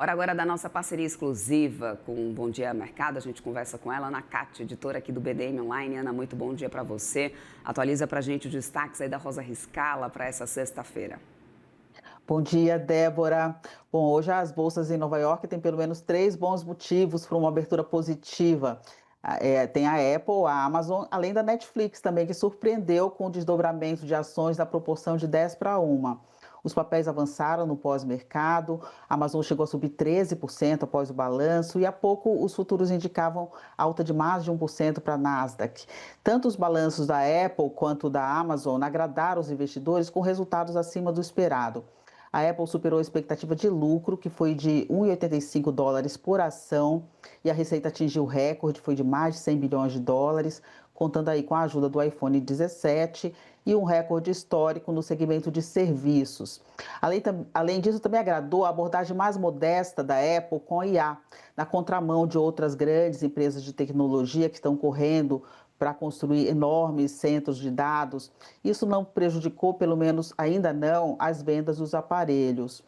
Hora agora da nossa parceria exclusiva com o Bom Dia Mercado. A gente conversa com ela, Ana Cátia, editora aqui do BDM Online. Ana, muito bom dia para você. Atualiza para a gente os destaques aí da Rosa Riscala para essa sexta-feira. Bom dia, Débora. Bom, hoje as bolsas em Nova York têm pelo menos três bons motivos para uma abertura positiva. Tem a Apple, a Amazon, além da Netflix também, que surpreendeu com o desdobramento de ações na proporção de 10 para 1. Os papéis avançaram no pós-mercado, a Amazon chegou a subir 13% após o balanço e há pouco os futuros indicavam alta de mais de 1% para a Nasdaq. Tanto os balanços da Apple quanto da Amazon agradaram os investidores com resultados acima do esperado. A Apple superou a expectativa de lucro, que foi de 1,85 dólares por ação, e a receita atingiu recorde, foi de mais de 100 bilhões de dólares, contando aí com a ajuda do iPhone 17 e um recorde histórico no segmento de serviços. Além disso, também agradou a abordagem mais modesta da Apple com a IA, na contramão de outras grandes empresas de tecnologia que estão correndo para construir enormes centros de dados. Isso não prejudicou, pelo menos ainda não, as vendas dos aparelhos.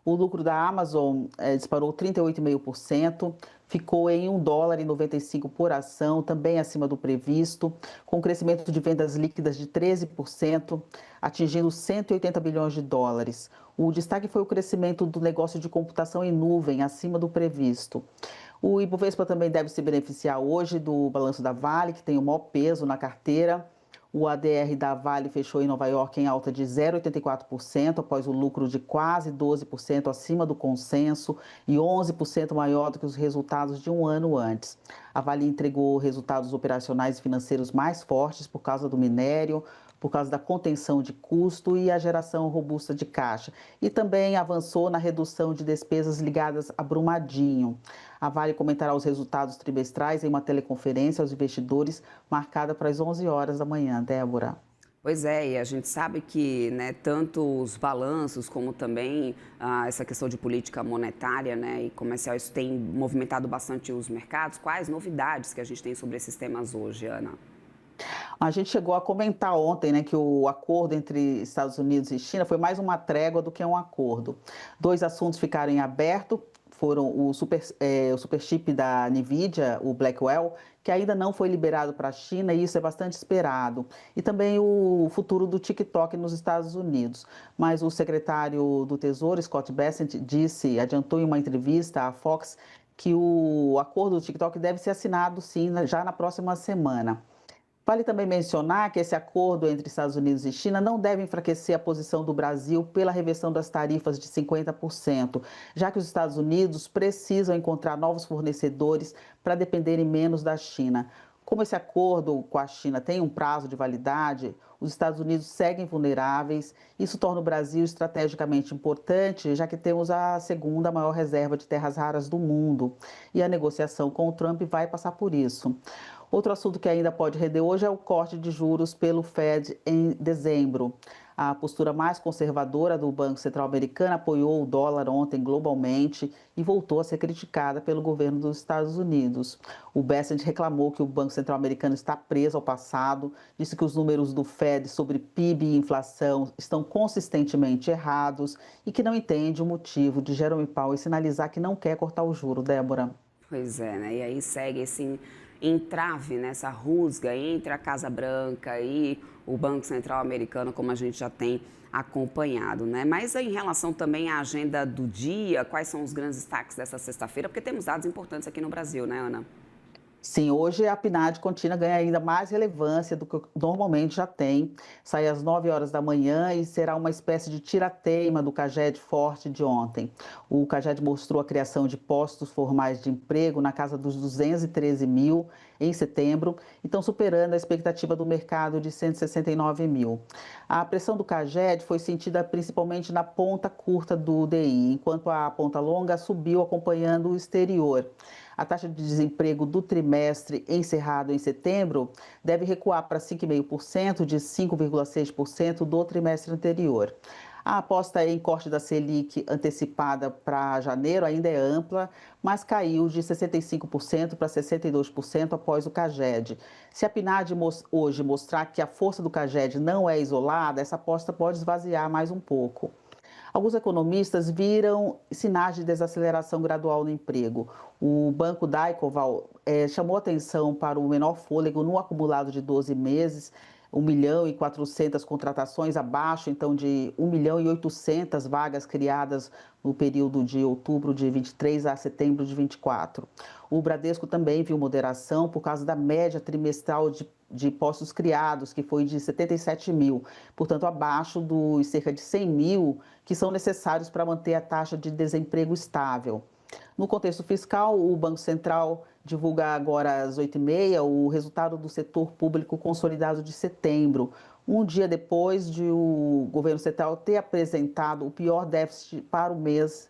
O lucro da Amazon disparou 38,5%, ficou em 1 dólar e 95 por ação, também acima do previsto, com crescimento de vendas líquidas de 13%, atingindo 180 bilhões de dólares. O destaque foi o crescimento do negócio de computação em nuvem, acima do previsto. O Ibovespa também deve se beneficiar hoje do balanço da Vale, que tem o maior peso na carteira. O ADR da Vale fechou em Nova York em alta de 0,84%, após o lucro de quase 12% acima do consenso e 11% maior do que os resultados de um ano antes. A Vale entregou resultados operacionais e financeiros mais fortes por causa do minério, por causa da contenção de custo e a geração robusta de caixa. E também avançou na redução de despesas ligadas a Brumadinho. A Vale comentará os resultados trimestrais em uma teleconferência aos investidores marcada para as 11 horas da manhã. Débora. Pois é, e a gente sabe que tanto os balanços como também essa questão de política monetária e comercial, isso tem movimentado bastante os mercados. Quais novidades que a gente tem sobre esses temas hoje, Ana? A gente chegou a comentar ontem, que o acordo entre Estados Unidos e China foi mais uma trégua do que um acordo. Dois assuntos ficaram em aberto, foram o superchip da NVIDIA, o Blackwell, que ainda não foi liberado para a China e isso é bastante esperado. E também o futuro do TikTok nos Estados Unidos. Mas o secretário do Tesouro, Scott Bessent, adiantou em uma entrevista à Fox que o acordo do TikTok deve ser assinado, sim, já na próxima semana. Vale também mencionar que esse acordo entre Estados Unidos e China não deve enfraquecer a posição do Brasil pela reversão das tarifas de 50%, já que os Estados Unidos precisam encontrar novos fornecedores para dependerem menos da China. Como esse acordo com a China tem um prazo de validade, os Estados Unidos seguem vulneráveis. Isso torna o Brasil estrategicamente importante, já que temos a segunda maior reserva de terras raras do mundo. E a negociação com o Trump vai passar por isso. Outro assunto que ainda pode render hoje é o corte de juros pelo Fed em dezembro. A postura mais conservadora do Banco Central Americano apoiou o dólar ontem globalmente e voltou a ser criticada pelo governo dos Estados Unidos. O Bessent reclamou que o Banco Central Americano está preso ao passado, disse que os números do Fed sobre PIB e inflação estão consistentemente errados e que não entende o motivo de Jerome Powell sinalizar que não quer cortar o juro. Débora. Pois é, e aí segue esse entrave, essa rusga entre a Casa Branca e o Banco Central Americano, como a gente já tem acompanhado, Mas em relação também à agenda do dia, quais são os grandes destaques dessa sexta-feira? Porque temos dados importantes aqui no Brasil, Ana? Sim, hoje a PNAD contínua ganha ainda mais relevância do que normalmente já tem. Sai às 9 horas da manhã e será uma espécie de tirateima do CAGED forte de ontem. O CAGED mostrou a criação de postos formais de emprego na casa dos 213 mil em setembro e estão superando a expectativa do mercado de 169 mil. A pressão do CAGED foi sentida principalmente na ponta curta do DI, enquanto a ponta longa subiu acompanhando o exterior. A taxa de desemprego do trimestre encerrado em setembro deve recuar para 5,5% de 5,6% do trimestre anterior. A aposta em corte da Selic antecipada para janeiro ainda é ampla, mas caiu de 65% para 62% após o CAGED. Se a PNAD hoje mostrar que a força do CAGED não é isolada, essa aposta pode esvaziar mais um pouco. Alguns economistas viram sinais de desaceleração gradual no emprego. O Banco Daicoval chamou atenção para o menor fôlego no acumulado de 12 meses, 1.400.000 contratações, abaixo então de 1.800.000 vagas criadas no período de outubro de 23 a setembro de 24. O Bradesco também viu moderação por causa da média trimestral de postos criados, que foi de 77 mil, portanto abaixo dos cerca de 100 mil que são necessários para manter a taxa de desemprego estável. No contexto fiscal, o Banco Central divulga agora às 8h30 o resultado do setor público consolidado de setembro, um dia depois de o governo central ter apresentado o pior déficit para o mês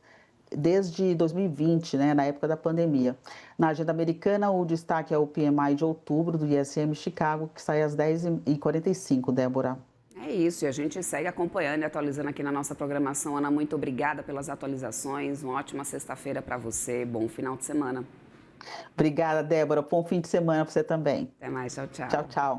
desde 2020, né, na época da pandemia. Na agenda americana, o destaque é o PMI de outubro do ISM Chicago, que sai às 10h45, Débora. É isso, e a gente segue acompanhando e atualizando aqui na nossa programação. Ana, muito obrigada pelas atualizações. Uma ótima sexta-feira para você. Bom final de semana. Obrigada, Débora. Bom fim de semana para você também. Até mais. Tchau, tchau. Tchau, tchau.